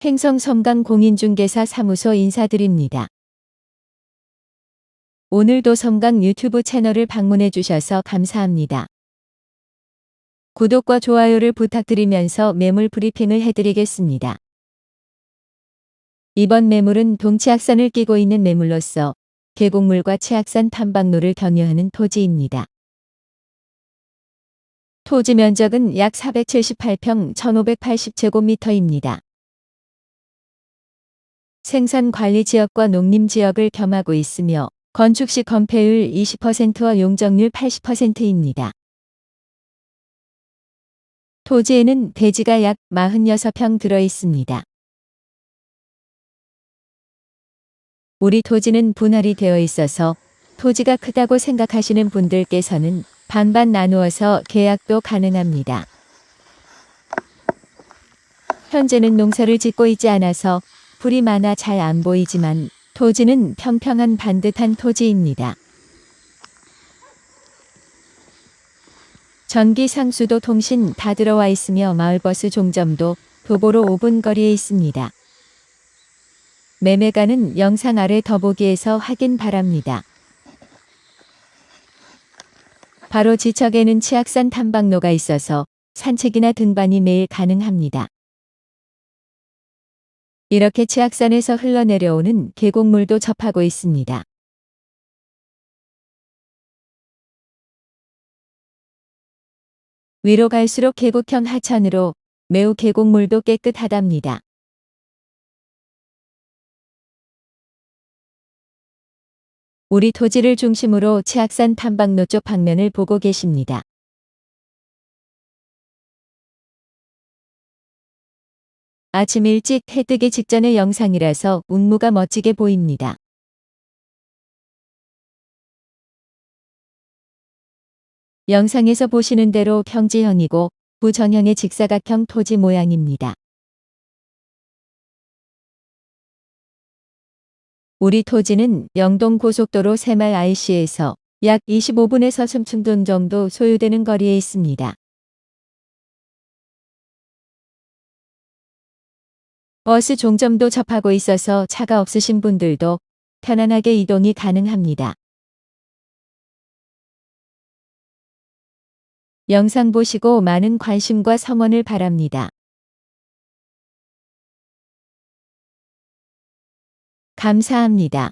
행성섬강 공인중개사 사무소 인사드립니다. 오늘도 섬강 유튜브 채널을 방문해 주셔서 감사합니다. 구독과 좋아요를 부탁드리면서 매물 브리핑을 해드리겠습니다. 이번 매물은 동치악산을 끼고 있는 매물로서 계곡물과 치악산 탐방로를 경유하는 토지입니다. 토지 면적은 약 478평 1580제곱미터입니다. 생산관리지역과 농림지역을 겸하고 있으며 건축시 건폐율 20%와 용적률 80%입니다. 토지에는 대지가 약 46평 들어있습니다. 우리 토지는 분할이 되어 있어서 토지가 크다고 생각하시는 분들께서는 반반 나누어서 계약도 가능합니다. 현재는 농사를 짓고 있지 않아서 풀이 많아 잘 안 보이지만 토지는 평평한 반듯한 토지입니다. 전기, 상수도, 통신 다 들어와 있으며 마을버스 종점도 도보로 5분 거리에 있습니다. 매매가는 영상 아래 더보기에서 확인 바랍니다. 바로 지척에는 치악산 탐방로가 있어서 산책이나 등반이 매일 가능합니다. 이렇게 치악산에서 흘러내려오는 계곡물도 접하고 있습니다. 위로 갈수록 계곡형 하천으로 매우 계곡물도 깨끗하답니다. 우리 토지를 중심으로 치악산 탐방로 쪽 방면을 보고 계십니다. 아침 일찍 해 뜨기 직전의 영상이라서 운무가 멋지게 보입니다. 영상에서 보시는 대로 평지형이고 부전형의 직사각형 토지 모양입니다. 우리 토지는 영동고속도로 새말 IC에서 약 25분에서 30분 정도 소요되는 거리에 있습니다. 버스 종점도 접하고 있어서 차가 없으신 분들도 편안하게 이동이 가능합니다. 영상 보시고 많은 관심과 성원을 바랍니다. 감사합니다.